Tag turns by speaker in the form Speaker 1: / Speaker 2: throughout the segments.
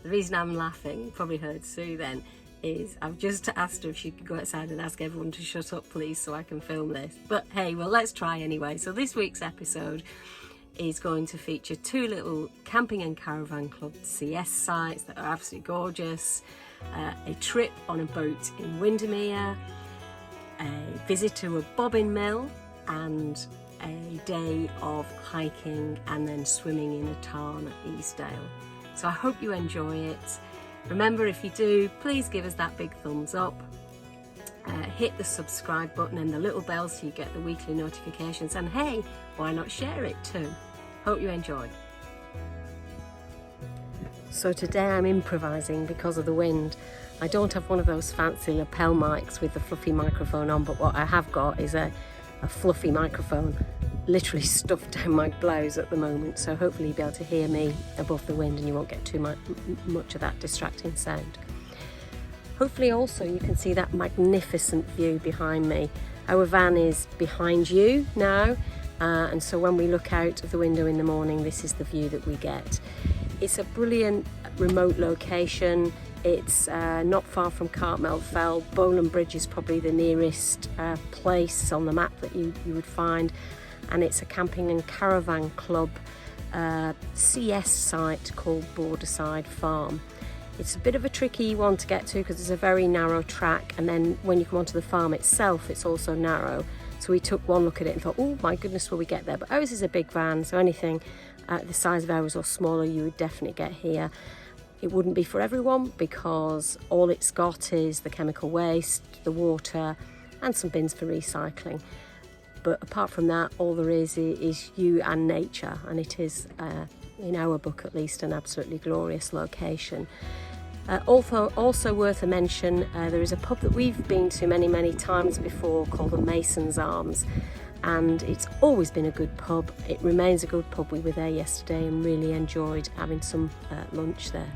Speaker 1: The reason I'm laughing, you probably heard Sue then, is I've just asked her if she could go outside and ask everyone to shut up please so I can film this. But hey, well, let's try anyway. So this week's episode is going to feature 2 little camping and caravan club CS sites that are absolutely gorgeous, a trip on a boat in Windermere, a visit to a bobbin mill, and a day of hiking and then swimming in a tarn at Eastdale. So I hope you enjoy it. Remember, if you do, please give us that big thumbs up. Hit the subscribe button and the little bell so you get the weekly notifications, and hey, why not share it too? Hope you enjoy. So today I'm improvising because of the wind. I don't have one of those fancy lapel mics with the fluffy microphone on, but what I have got is a fluffy microphone literally stuffed down my blouse at the moment, so hopefully you'll be able to hear me above the wind and you won't get too much of that distracting sound. Hopefully also you can see that magnificent view behind me. Our van is behind you now, and so when we look out of the window in the morning, this is the view that we get. It's a brilliant remote location. It's not far from Cartmel Fell. Bowland Bridge is probably the nearest place on the map that you would find, and it's a camping and caravan club CS site called Borderside Farm. It's a bit of a tricky one to get to because it's a very narrow track, and then when you come onto the farm itself it's also narrow. So we took one look at it and thought, oh my goodness, will we get there? But ours is a big van, so anything the size of ours or smaller you would definitely get here. It wouldn't be for everyone because all it's got is the chemical waste, the water, and some bins for recycling. But apart from that, all there is you and nature, and it is, in our book at least, an absolutely glorious location. Also worth a mention, there is a pub that we've been to many times before called the Mason's Arms, and it's always been a good pub. It remains a good pub. We were there yesterday and really enjoyed having some lunch there.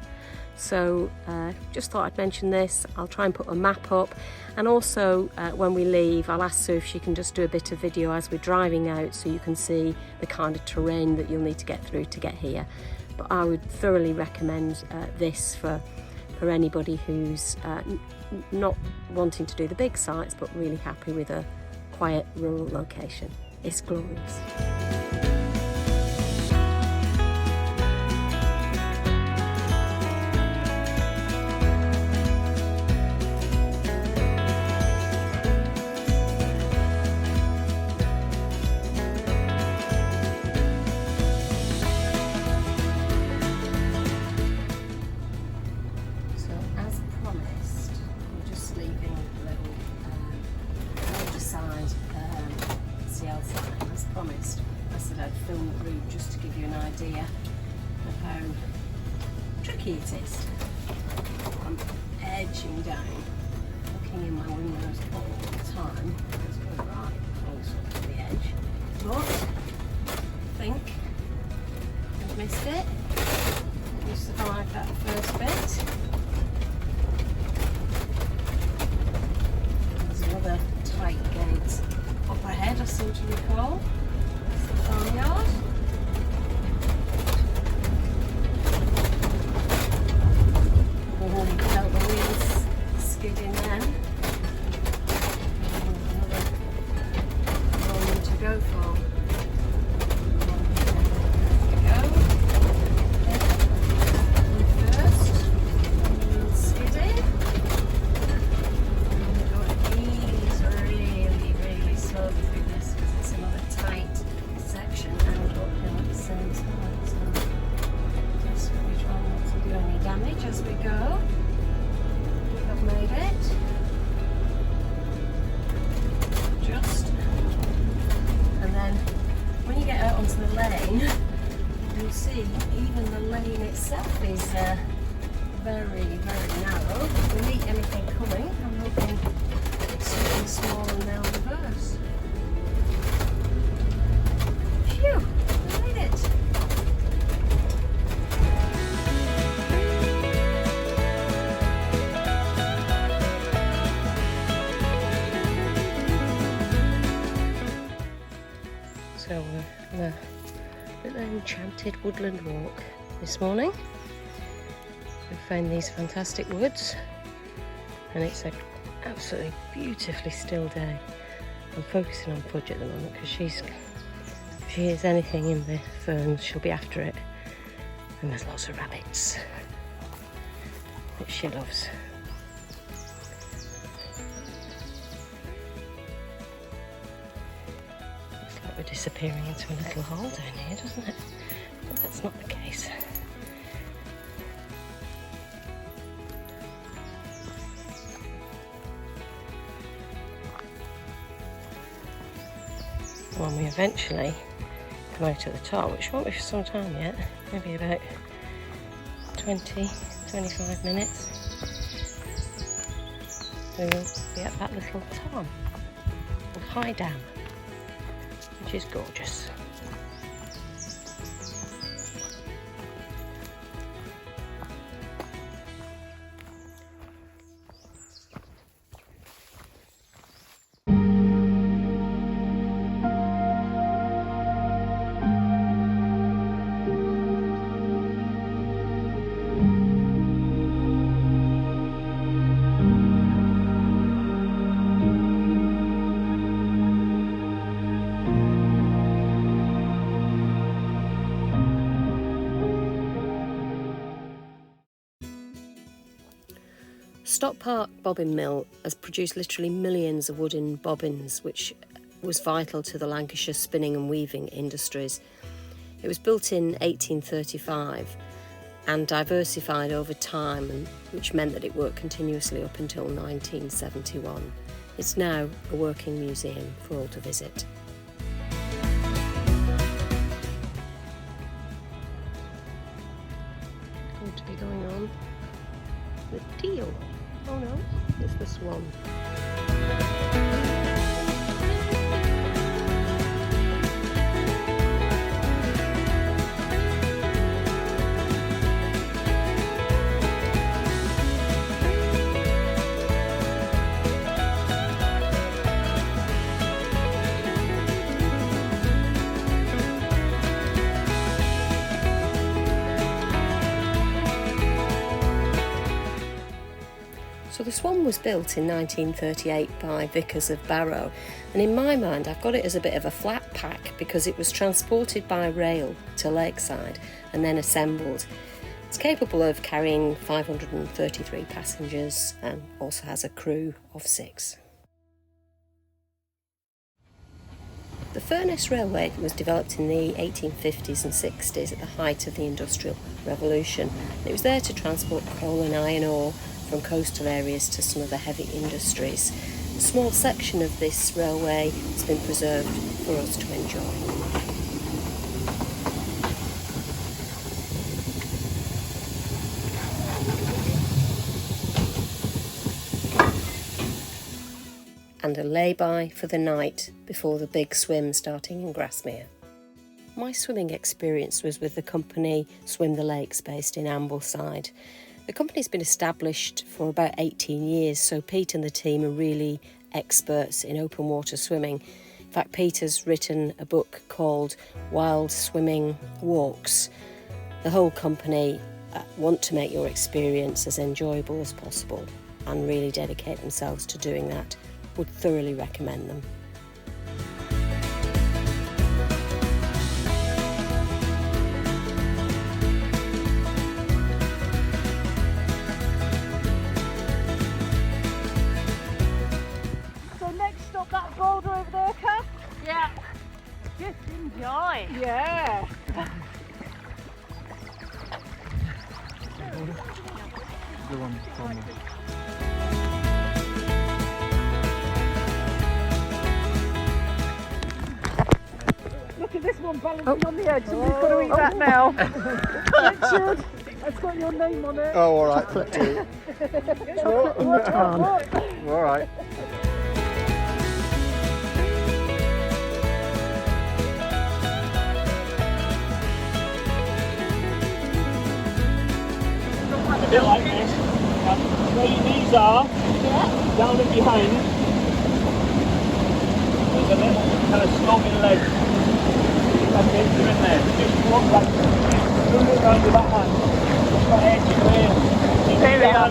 Speaker 1: So just thought I'd mention this. I'll try and put a map up, and also when we leave I'll ask Sue if she can just do a bit of video as we're driving out so you can see the kind of terrain that you'll need to get through to get here. But I would thoroughly recommend this for anybody who's not wanting to do the big sites but really happy with a quiet rural location. It's glorious. Promised. I said I'd film the route just to give you an idea of how tricky it is. I'm edging down, looking in my windows all the time. It's going right close up to the edge. But I think I've missed it. We survived that first bit. There's another tight gate up ahead, I seem to recall. Farmyard. Oh, you felt the wheels skidding then. Another one to go for. First, wheel skidding. We've got to ease really slowly through this because it's another tight section and uphill at the same time, so just really try not to do any damage as we go. I've made it. Just. And then when you get out onto the lane, you'll see even the lane itself is very narrow. If we meet anything coming, I'm hoping it's something small and they'll reverse. Phew, I made it. So we're on a little enchanted woodland walk this morning. We found these fantastic woods, and it's an absolutely beautifully still day. I'm focusing on Fudge at the moment because if she hears anything in the ferns, she'll be after it. And there's lots of rabbits that she loves. Looks like we're disappearing into a little hole down here, doesn't it? But that's not the case. When we eventually come out at the top, which won't be for some time yet, maybe about 20-25 minutes, we will be at that little tarn, or high dam, which is gorgeous. Stott Park Bobbin Mill has produced literally millions of wooden bobbins, which was vital to the Lancashire spinning and weaving industries. It was built in 1835 and diversified over time, which meant that it worked continuously up until 1971. It's now a working museum for all to visit. Going to be going on the deal. Oh no, it's the swan. So the Swan was built in 1938 by Vickers of Barrow, and in my mind I've got it as a bit of a flat pack because it was transported by rail to Lakeside and then assembled. It's capable of carrying 533 passengers and also has a crew of 6. The Furness Railway was developed in the 1850s and 60s at the height of the Industrial Revolution. It was there to transport coal and iron ore from coastal areas to some of the heavy industries. A small section of this railway has been preserved for us to enjoy. And a lay-by for the night before the big swim starting in Grasmere. My swimming experience was with the company Swim the Lakes based in Ambleside. The company's been established for about 18 years, so Pete and the team are really experts in open water swimming. In fact, Peter's written a book called Wild Swimming Walks. The whole company want to make your experience as enjoyable as possible and really dedicate themselves to doing that. Would thoroughly recommend them.
Speaker 2: Yeah. Look at this one balancing on the edge. Somebody's got to eat that now. Richard, it's got your name on it.
Speaker 3: Oh, all right. Chocolate
Speaker 1: in the tarn.
Speaker 3: All right.
Speaker 4: A bit like this, where your knees are, down and behind, there's a little kind of sloping ledge, okay, you're in there, just walk back, run it around with that hand,
Speaker 2: There we are.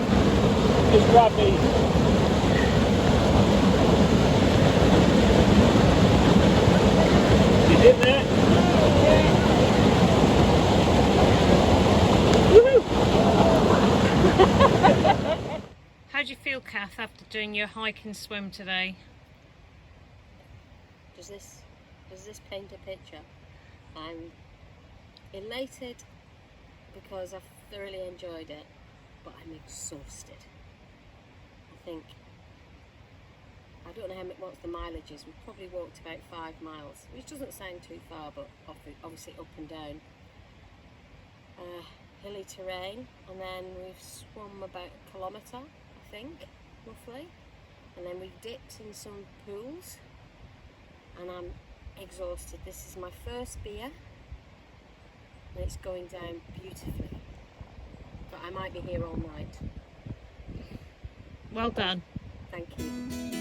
Speaker 4: Just grab me. He's in there.
Speaker 3: How do you feel, Kath, after doing your hike and swim today?
Speaker 1: Does this paint a picture? I'm elated because I've thoroughly enjoyed it, but I'm exhausted. I don't know what's the mileage is. We've probably walked about 5 miles, which doesn't sound too far, but obviously up and down. Hilly terrain, and then we've swum about a kilometre, I think, roughly, and then we dipped in some pools, and I'm exhausted. This is my first beer, and it's going down beautifully, but I might be here all night.
Speaker 3: Well done.
Speaker 1: Thank you.